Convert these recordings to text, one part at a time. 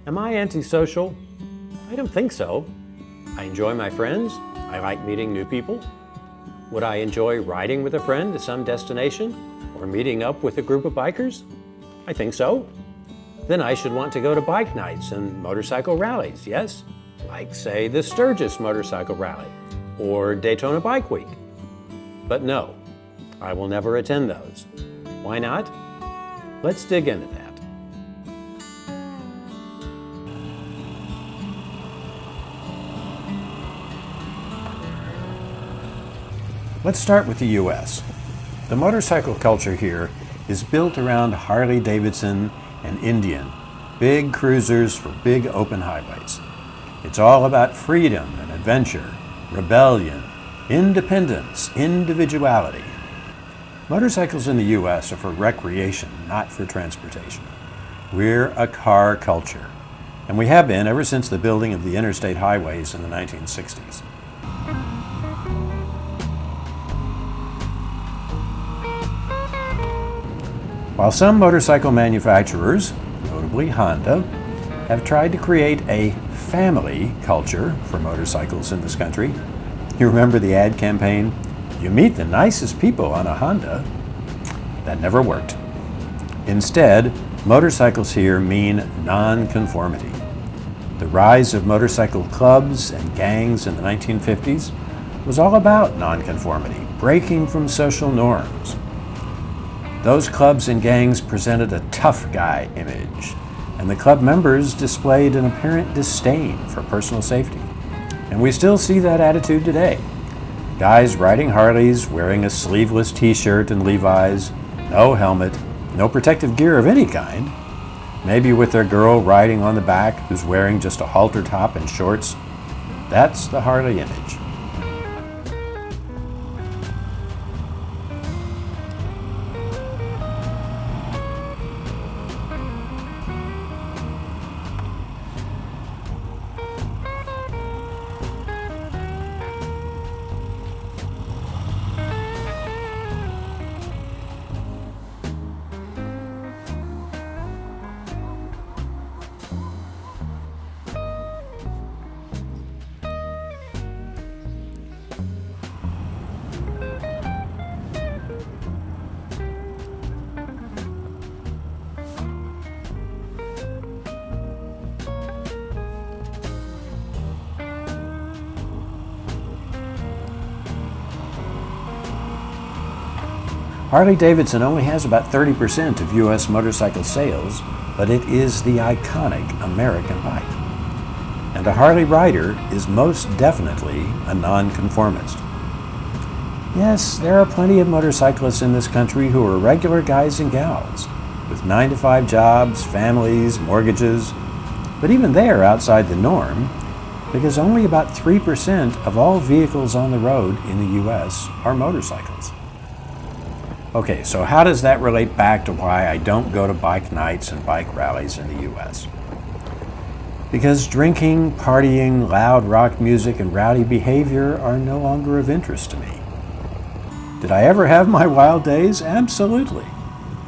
Am I antisocial? I don't think so. I enjoy my friends. I like meeting new people. Would I enjoy riding with a friend to some destination or meeting up with a group of bikers? I think so. Then I should want to go to bike nights and motorcycle rallies, yes? Like, say, the Sturgis Motorcycle Rally or Daytona Bike Week. But no, I will never attend those. Why not? Let's dig into that. Let's start with the U.S. The motorcycle culture here is built around Harley-Davidson and Indian, big cruisers for big open highways. It's all about freedom and adventure, rebellion, independence, individuality. Motorcycles in the U.S. are for recreation, not for transportation. We're a car culture, and we have been ever since the building of the interstate highways in the 1960s. While some motorcycle manufacturers, notably Honda, have tried to create a family culture for motorcycles in this country, you remember the ad campaign, "You meet the nicest people on a Honda"? That never worked. Instead, motorcycles here mean non-conformity. The rise of motorcycle clubs and gangs in the 1950s was all about non-conformity, breaking from social norms. Those clubs and gangs presented a tough guy image, and the club members displayed an apparent disdain for personal safety. And we still see that attitude today. Guys riding Harleys, wearing a sleeveless t-shirt and Levi's, no helmet, no protective gear of any kind, maybe with their girl riding on the back who's wearing just a halter top and shorts. That's the Harley image. Harley-Davidson only has about 30% of U.S. motorcycle sales, but it is the iconic American bike. And a Harley rider is most definitely a nonconformist. Yes, there are plenty of motorcyclists in this country who are regular guys and gals, with 9-to-5 jobs, families, mortgages, but even they are outside the norm, because only about 3% of all vehicles on the road in the U.S. are motorcycles. Okay, so how does that relate back to why I don't go to bike nights and bike rallies in the U.S.? Because drinking, partying, loud rock music, and rowdy behavior are no longer of interest to me. Did I ever have my wild days? Absolutely.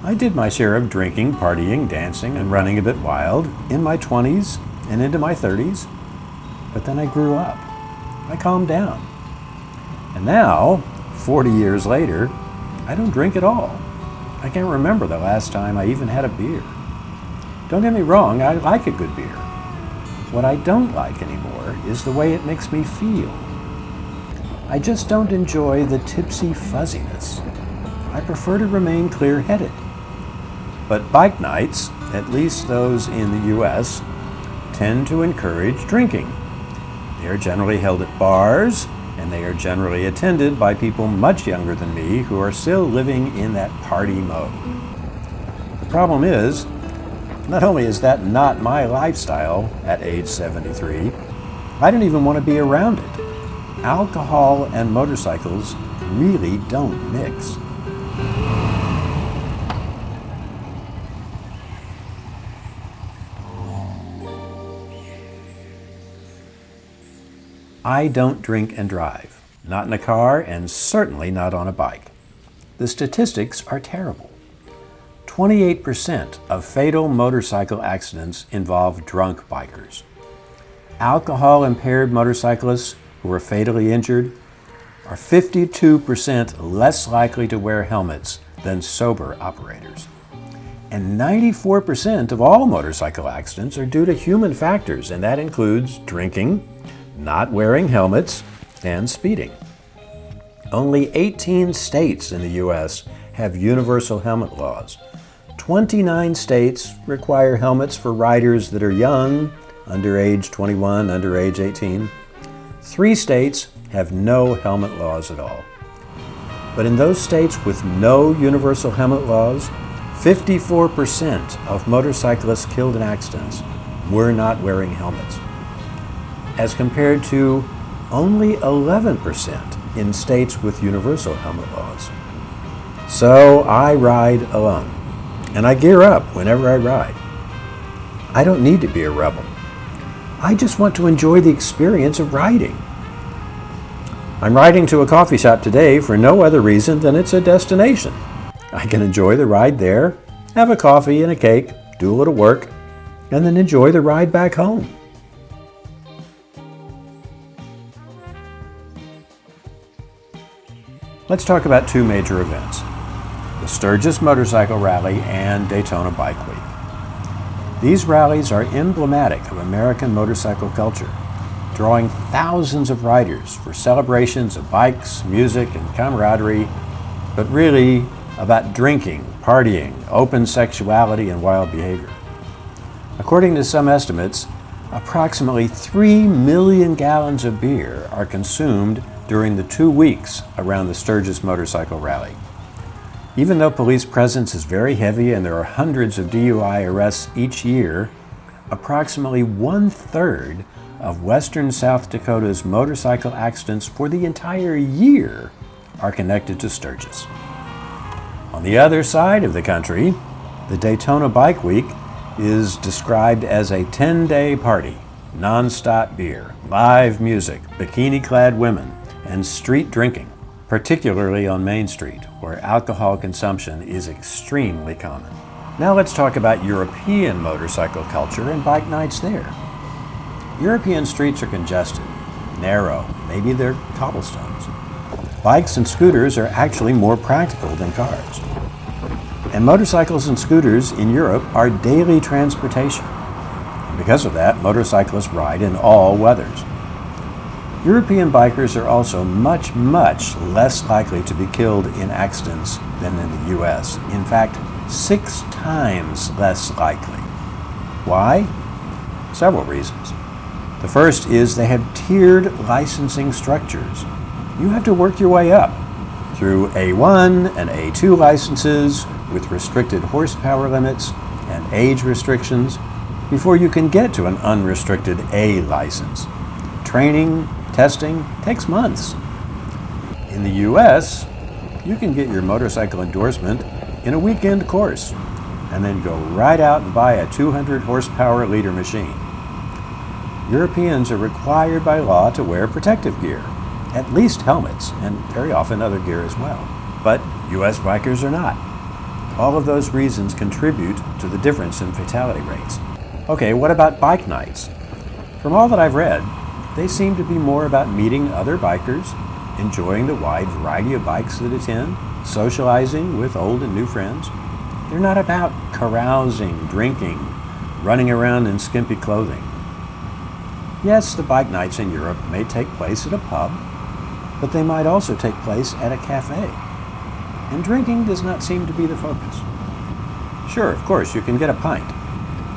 I did my share of drinking, partying, dancing, and running a bit wild in my 20s and into my 30s. But then I grew up. I calmed down. And now, 40 years later, I don't drink at all. I can't remember the last time I even had a beer. Don't get me wrong, I like a good beer. What I don't like anymore is the way it makes me feel. I just don't enjoy the tipsy fuzziness. I prefer to remain clear-headed. But bike nights, at least those in the U.S., tend to encourage drinking. They are generally held at bars, and they are generally attended by people much younger than me who are still living in that party mode. The problem is, not only is that not my lifestyle at age 73, I don't even want to be around it. Alcohol and motorcycles really don't mix. I don't drink and drive, not in a car and certainly not on a bike. The statistics are terrible. 28% of fatal motorcycle accidents involve drunk bikers. Alcohol-impaired motorcyclists who are fatally injured are 52% less likely to wear helmets than sober operators. And 94% of all motorcycle accidents are due to human factors, and that includes drinking, not wearing helmets, and speeding. Only 18 states in the U.S. have universal helmet laws. 29 states require helmets for riders that are young, under age 21, under age 18. 3 states have no helmet laws at all. But in those states with no universal helmet laws, 54% of motorcyclists killed in accidents were not wearing helmets, as compared to only 11% in states with universal helmet laws. So I ride alone, and I gear up whenever I ride. I don't need to be a rebel. I just want to enjoy the experience of riding. I'm riding to a coffee shop today for no other reason than it's a destination. I can enjoy the ride there, have a coffee and a cake, do a little work, and then enjoy the ride back home. Let's talk about 2 major events: the Sturgis Motorcycle Rally and Daytona Bike Week. These rallies are emblematic of American motorcycle culture, drawing thousands of riders for celebrations of bikes, music, and camaraderie, but really about drinking, partying, open sexuality, and wild behavior. According to some estimates, approximately 3 million gallons of beer are consumed during the 2 weeks around the Sturgis Motorcycle Rally. Even though police presence is very heavy and there are hundreds of DUI arrests each year, approximately 1/3 of western South Dakota's motorcycle accidents for the entire year are connected to Sturgis. On the other side of the country, the Daytona Bike Week is described as a 10-day party, non-stop beer, live music, bikini-clad women, and street drinking, particularly on Main Street, where alcohol consumption is extremely common. Now let's talk about European motorcycle culture and bike nights there. European streets are congested, narrow, maybe they're cobblestones. Bikes and scooters are actually more practical than cars. And motorcycles and scooters in Europe are daily transportation. And because of that, motorcyclists ride in all weathers. European bikers are also much less likely to be killed in accidents than in the US. In fact, 6 times less likely. Why? Several reasons. The first is they have tiered licensing structures. You have to work your way up through A1 and A2 licenses with restricted horsepower limits and age restrictions before you can get to an unrestricted A license. Training, testing takes months. In the US, you can get your motorcycle endorsement in a weekend course and then go right out and buy a 200 horsepower liter machine. Europeans are required by law to wear protective gear, at least helmets, and very often other gear as well. But US bikers are not. All of those reasons contribute to the difference in fatality rates. Okay, what about bike nights? From all that I've read, they seem to be more about meeting other bikers, enjoying the wide variety of bikes that attend, socializing with old and new friends. They're not about carousing, drinking, running around in skimpy clothing. Yes, the bike nights in Europe may take place at a pub, but they might also take place at a cafe. And drinking does not seem to be the focus. Sure, of course, you can get a pint,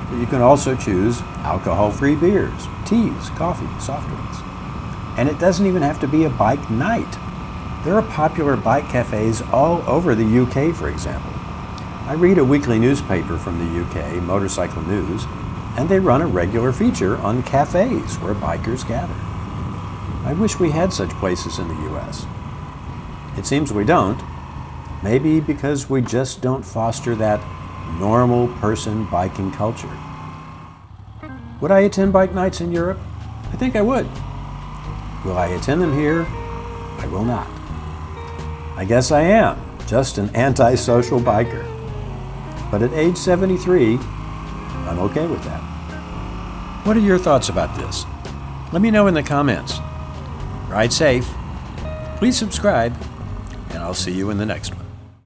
but you can also choose alcohol-free beers, teas, coffee, soft drinks. And it doesn't even have to be a bike night. There are popular bike cafes all over the UK, for example. I read a weekly newspaper from the UK, Motorcycle News, and they run a regular feature on cafes where bikers gather. I wish we had such places in the US. It seems we don't, maybe because we just don't foster that normal person biking culture. Would I attend bike nights in Europe? I think I would. Will I attend them here? I will not. I guess I am just an antisocial biker. But at age 73, I'm okay with that. What are your thoughts about this? Let me know in the comments. Ride safe, please subscribe, and I'll see you in the next one.